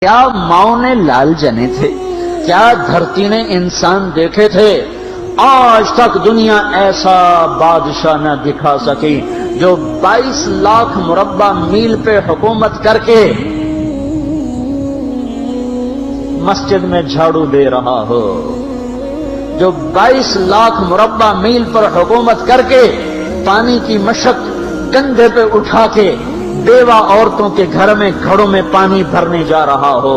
کیا ماؤں نے لال جنے تھے؟ کیا دھرتی نے انسان دیکھے تھے؟ آج تک دنیا ایسا بادشاہ نہ دکھا سکی جو 22 لاکھ مربع میل پہ حکومت کر کے مسجد میں جھاڑو دے رہا ہو، جو 22 لاکھ مربع میل پر حکومت کر کے پانی کی مشق کندھے پہ اٹھا کے بیوہ عورتوں کے گھر میں گھڑوں میں پانی بھرنے جا رہا ہو۔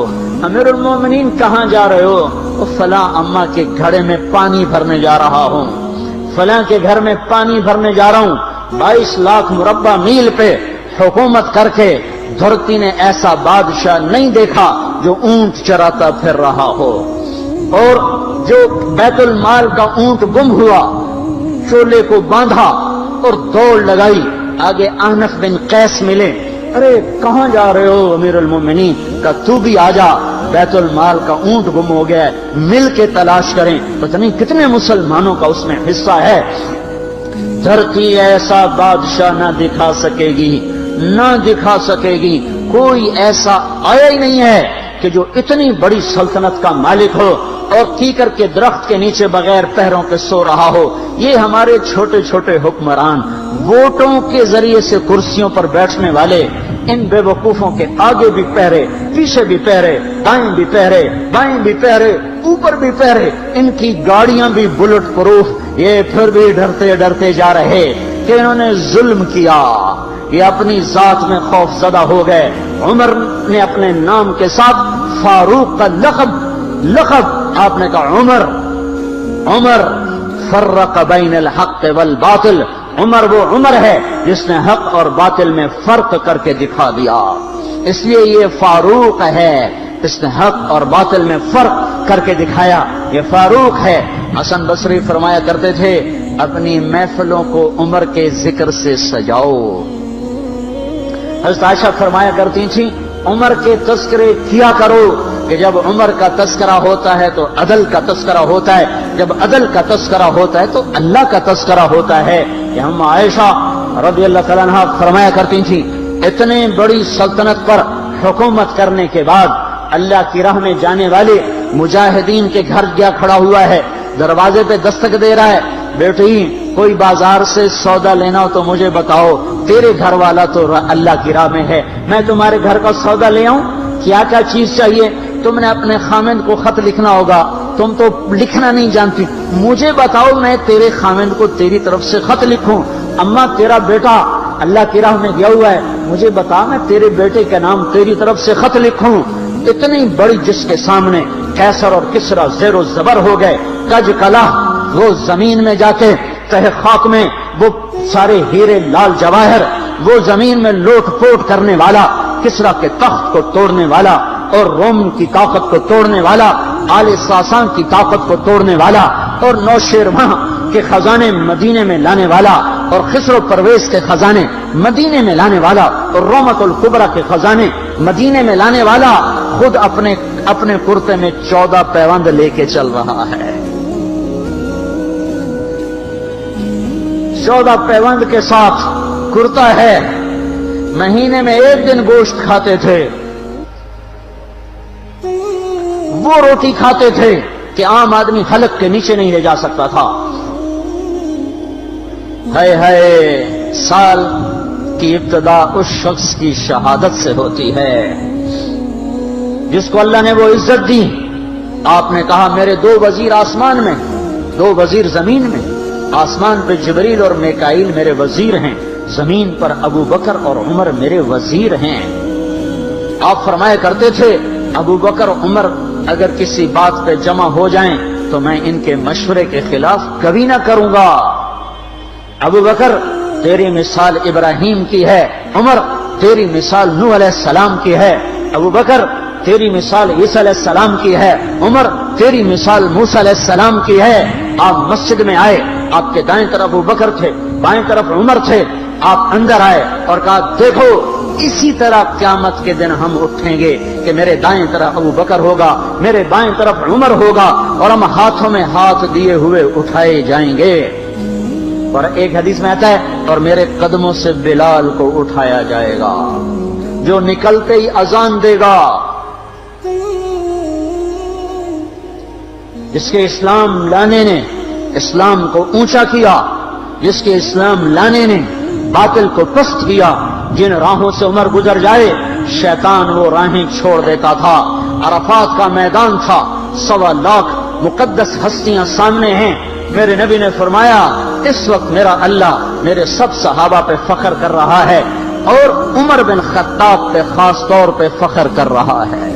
امیر المومنین کہاں جا رہے ہو؟ فلاں اماں کے گھڑے میں پانی بھرنے جا رہا ہوں، فلاں کے گھر میں پانی بھرنے جا رہا ہوں۔ 22 لاکھ مربع میل پہ حکومت کر کے دھرتی نے ایسا بادشاہ نہیں دیکھا جو اونٹ چراتا پھر رہا ہو، اور جو بیت المال کا اونٹ گم ہوا، چولے کو باندھا اور دوڑ لگائی، آگے احنف بن قیس ملے، ارے کہاں جا رہے ہو امیر المومنین؟ کہ تو بھی آجا، بیت المال کا اونٹ گم ہو گیا ہے، مل کے تلاش کریں۔ پتہ نہیں کتنے مسلمانوں کا اس میں حصہ ہے۔ دھرتی ایسا بادشاہ نہ دکھا سکے گی، نہ دکھا سکے گی، کوئی ایسا آیا ہی نہیں ہے کہ جو اتنی بڑی سلطنت کا مالک ہو اور کیکر کے درخت کے نیچے بغیر پیروں کے سو رہا ہو۔ یہ ہمارے چھوٹے چھوٹے حکمران، ووٹوں کے ذریعے سے کرسیوں پر بیٹھنے والے، ان بے وقوفوں کے آگے بھی پہرے، پیچھے بھی پہرے، دائیں بھی پہرے، بائیں بھی پہرے، اوپر بھی پہرے، ان کی گاڑیاں بھی بلٹ پروف، یہ پھر بھی ڈرتے ڈرتے جا رہے کہ انہوں نے ظلم کیا، یہ اپنی ذات میں خوف زدہ ہو گئے۔ عمر نے اپنے نام کے ساتھ فاروق کا لقب آپ نے کہا عمر فرق بین الحق والباطل، عمر وہ عمر ہے جس نے حق اور باطل میں فرق کر کے دکھا دیا، اس لیے یہ فاروق ہے، اس نے حق اور باطل میں فرق کر کے دکھایا، یہ فاروق ہے۔ حسن بصری فرمایا کرتے تھے اپنی محفلوں کو عمر کے ذکر سے سجاؤ۔ حضرت عائشہ فرمایا کرتی تھیں عمر کے تذکرے کیا کرو کہ جب عمر کا تذکرہ ہوتا ہے تو عدل کا تذکرہ ہوتا ہے، جب عدل کا تذکرہ ہوتا ہے تو اللہ کا تذکرہ ہوتا ہے۔ کہ ہم عائشہ رضی اللہ تعالیٰ عنہا فرمایا کرتی تھیں اتنے بڑی سلطنت پر حکومت کرنے کے بعد اللہ کی راہ میں جانے والے مجاہدین کے گھر گیا کھڑا ہوا ہے، دروازے پہ دستک دے رہا ہے، بیٹی کوئی بازار سے سودا لینا ہو تو مجھے بتاؤ، تیرے گھر والا تو اللہ کی راہ میں ہے، میں تمہارے گھر کا سودا لے آؤں، کیا کیا چیز چاہیے؟ تم نے اپنے خامند کو خط لکھنا ہوگا، تم تو لکھنا نہیں جانتی، مجھے بتاؤ میں تیرے خامند کو تیری طرف سے خط لکھوں۔ اما تیرا بیٹا اللہ کی راہ میں گیا ہوا ہے، مجھے بتا میں تیرے بیٹے کے نام تیری طرف سے خط لکھوں۔ اتنی بڑی جس کے سامنے قیصر اور کسریٰ زیر و زبر ہو گئے، کج کلا، وہ زمین میں جا کے تہ خاک میں وہ سارے ہیرے لال جواہر، وہ زمین میں لوٹ پوٹ کرنے والا، کسریٰ کے تخت کو توڑنے والا اور روم کی طاقت کو توڑنے والا، آل ساسان کی طاقت کو توڑنے والا اور نوشیروان کے خزانے مدینے میں لانے والا اور خسرو پرویز کے خزانے مدینے میں لانے والا اور رومت الکبریٰ کے خزانے مدینے میں لانے والا خود اپنے کرتے میں 14 پیوند لے کے چل رہا ہے، 14 پیوند کے ساتھ کرتا ہے، مہینے میں 1 دن گوشت کھاتے تھے، وہ روٹی کھاتے تھے کہ عام آدمی حلق کے نیچے نہیں لے جا سکتا تھا۔ ہے سال کی ابتدا اس شخص کی شہادت سے ہوتی ہے جس کو اللہ نے وہ عزت دی۔ آپ نے کہا میرے 2 وزیر آسمان میں، 2 وزیر زمین میں، آسمان پہ جبریل اور میکائیل میرے وزیر ہیں، زمین پر ابو بکر اور عمر میرے وزیر ہیں۔ آپ فرمایا کرتے تھے ابو بکر عمر اگر کسی بات پہ جمع ہو جائیں تو میں ان کے مشورے کے خلاف کبھی نہ کروں گا۔ ابو بکر تیری مثال ابراہیم کی ہے، عمر تیری مثال نوح علیہ السلام کی ہے، ابو بکر تیری مثال عیسیٰ علیہ السلام کی ہے، عمر تیری مثال موسیٰ علیہ السلام کی ہے۔ آپ مسجد میں آئے، آپ کے دائیں طرف ابو بکر تھے، بائیں طرف عمر تھے، آپ اندر آئے اور کہا دیکھو اسی طرح قیامت کے دن ہم اٹھیں گے کہ میرے دائیں طرف ابو بکر ہوگا، میرے بائیں طرف عمر ہوگا اور ہم ہاتھوں میں ہاتھ دیے ہوئے اٹھائے جائیں گے۔ اور ایک حدیث میں آتا ہے اور میرے قدموں سے بلال کو اٹھایا جائے گا جو نکلتے ہی اذان دے گا، جس کے اسلام لانے نے اسلام کو اونچا کیا، جس کے اسلام لانے نے باطل کو پست کیا، جن راہوں سے عمر گزر جائے شیطان وہ راہیں چھوڑ دیتا تھا۔ عرفات کا میدان تھا، 1.25 لاکھ مقدس ہستیاں سامنے ہیں۔ میرے نبی نے فرمایا اس وقت میرا اللہ میرے سب صحابہ پہ فخر کر رہا ہے اور عمر بن خطاب پہ خاص طور پہ فخر کر رہا ہے،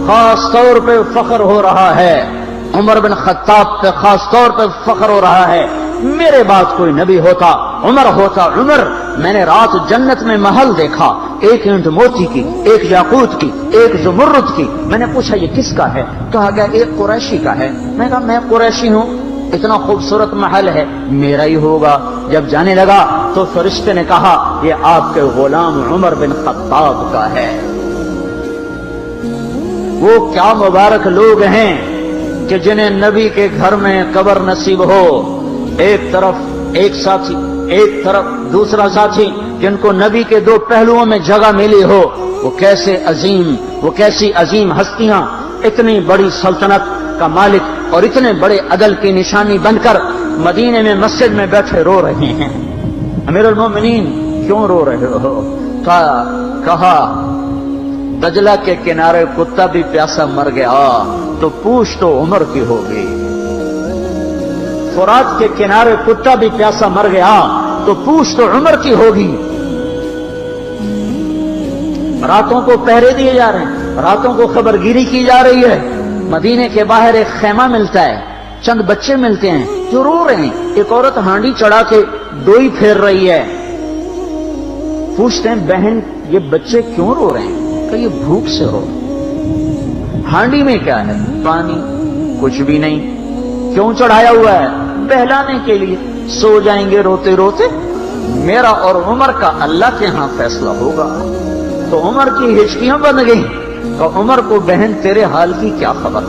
خاص طور پہ فخر ہو رہا ہے، عمر بن خطاب پہ خاص طور پہ فخر ہو رہا ہے۔ میرے بعد کوئی نبی ہوتا عمر ہوتا۔ عمر، میں نے رات جنت میں محل دیکھا، ایک اینٹ موتی کی، ایک یاقوت کی، ایک زمرد کی۔ میں نے پوچھا یہ کس کا ہے؟ کہا گیا ایک قریشی کا ہے۔ میں کہا میں قریشی ہوں، اتنا خوبصورت محل ہے، میرا ہی ہوگا۔ جب جانے لگا تو فرشتے نے کہا یہ آپ کے غلام عمر بن خطاب کا ہے۔ وہ کیا مبارک لوگ ہیں کہ جنہیں نبی کے گھر میں قبر نصیب ہو، ایک طرف ایک ساتھی، ایک طرف دوسرا ساتھی، جن کو نبی کے دو پہلوؤں میں جگہ ملی ہو۔ وہ کیسی عظیم ہستیاں اتنی بڑی سلطنت کا مالک اور اتنے بڑے عدل کی نشانی بن کر مدینے میں مسجد میں بیٹھے رو رہے ہیں۔ امیر المومنین کیوں رو رہے ہو؟ کہا دجلہ کے کنارے کتا بھی پیاسا مر گیا تو پوچھ تو عمر کی ہوگی، فرات کے کنارے کتا بھی پیاسا مر گیا تو پوچھ تو عمر کی ہوگی۔ راتوں کو پہرے دیے جا رہے ہیں، راتوں کو خبرگیری کی جا رہی ہے۔ مدینے کے باہر ایک خیمہ ملتا ہے، چند بچے ملتے ہیں جو رو رہے ہیں۔ ایک عورت ہانڈی چڑھا کے ڈوئی پھیر رہی ہے۔ پوچھتے ہیں بہن یہ بچے کیوں رو رہے ہیں؟ کہ یہ بھوک سے رو۔ ہانڈی میں کیا ہے؟ پانی، کچھ بھی نہیں۔ کیوں چڑھایا ہوا ہے؟ بہلانے کے لیے۔ سو جائیں گے روتے روتے، میرا اور عمر کا اللہ کے ہاں فیصلہ ہوگا۔ تو عمر کی ہچکیاں بن گئیں۔ تو عمر کو بہن تیرے حال کی کیا خبر؟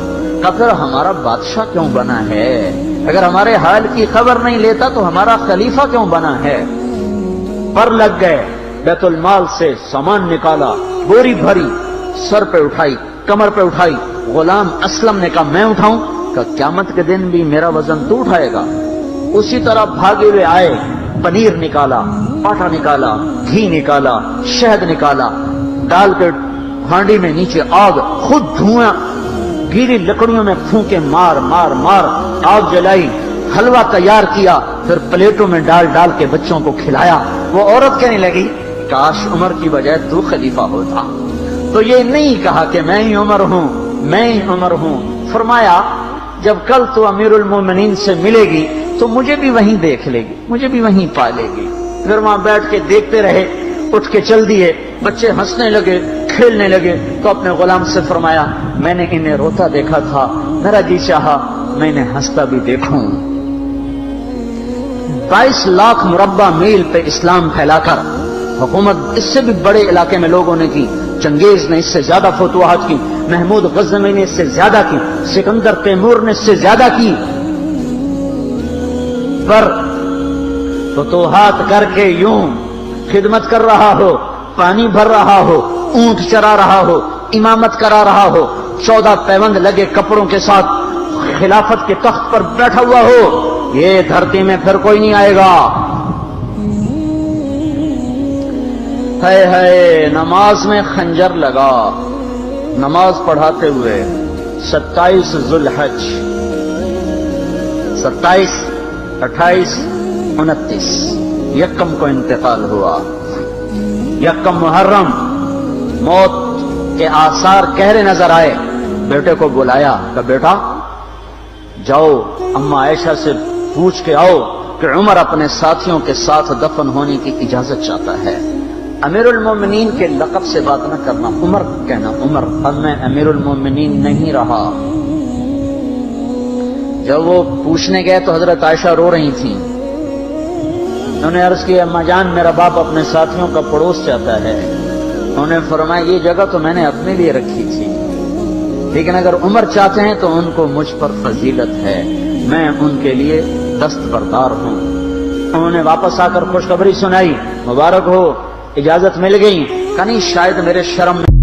کہ پھر ہمارا بادشاہ کیوں بنا ہے؟ اگر ہمارے حال کی خبر نہیں لیتا تو ہمارا خلیفہ کیوں بنا ہے؟ پر لگ گئے، بیت المال سے سامان نکالا، بوری بھری، سر پہ اٹھائی، کمر پہ اٹھائی۔ غلام اسلم نے کہا میں اٹھاؤں؟ کہ قیامت کے دن بھی میرا وزن تو اٹھائے گا۔ اسی طرح بھاگے ہوئے آئے، پنیر نکالا، آٹا نکالا، گھی نکالا، شہد نکالا، ڈال کے ہانڈی میں نیچے آگ، خود دھواں، گیلی لکڑیوں میں پھونکے مار مار مار آگ جلائی، حلوہ تیار کیا، پھر پلیٹوں میں ڈال ڈال کے بچوں کو کھلایا۔ وہ عورت کہنے لگی کاش عمر کی بجائے تو خلیفہ ہوتا۔ تو یہ نہیں کہا کہ میں ہی عمر ہوں، میں ہی عمر ہوں۔ فرمایا جب کل تو امیر المومنین سے ملے گی تو مجھے بھی وہیں دیکھ لے گی، مجھے بھی وہیں پا لے گی۔ پھر وہاں بیٹھ کے دیکھتے رہے، اٹھ کے چل دیے۔ بچے ہنسنے لگے، کھیلنے لگے تو اپنے غلام سے فرمایا میں نے انہیں روتا دیکھا تھا، میرا جی چاہا میں انہیں ہنستا بھی دیکھوں۔ 22 لاکھ مربع میل پہ اسلام پھیلا کر حکومت اس سے بھی بڑے علاقے میں لوگوں نے کی۔ چنگیز نے اس سے زیادہ فتوحات کی، محمود غزنوی نے اس سے زیادہ کی، سکندر تیمور نے اس سے زیادہ کی۔ پر فتوحات کر کے یوں خدمت کر رہا ہو، پانی بھر رہا ہو، اونٹ چرا رہا ہو، امامت کرا رہا ہو، 14 پیوند لگے کپڑوں کے ساتھ خلافت کے تخت پر بیٹھا ہوا ہو، یہ دھرتی میں پھر کوئی نہیں آئے گا۔ ہے نماز میں خنجر لگا، نماز پڑھاتے ہوئے 27 ذوالحج، 27، 28، 29 یکم کو انتقال ہوا۔ یکم محرم موت کے آثار گہرے نظر آئے۔ بیٹے کو بلایا کہ بیٹا جاؤ اما عائشہ سے پوچھ کے آؤ کہ عمر اپنے ساتھیوں کے ساتھ دفن ہونے کی اجازت چاہتا ہے۔ امیر المومنین کے لقب سے بات نہ کرنا، عمر کہنا، عمر، اب میں امیر المومنین نہیں رہا۔ جب وہ پوچھنے گئے تو حضرت عائشہ رو رہی تھیں۔ انہوں نے عرض کیا اما جان میرا باپ اپنے ساتھیوں کا پڑوس چاہتا ہے۔ انہوں نے فرمایا یہ جگہ تو میں نے اپنے لیے رکھی تھی، لیکن اگر عمر چاہتے ہیں تو ان کو مجھ پر فضیلت ہے، میں ان کے لیے دستبردار ہوں۔ انہوں نے واپس آ کر خوشخبری سنائی، مبارک ہو اجازت مل گئی۔ کہ نہیں شاید میرے شرم میں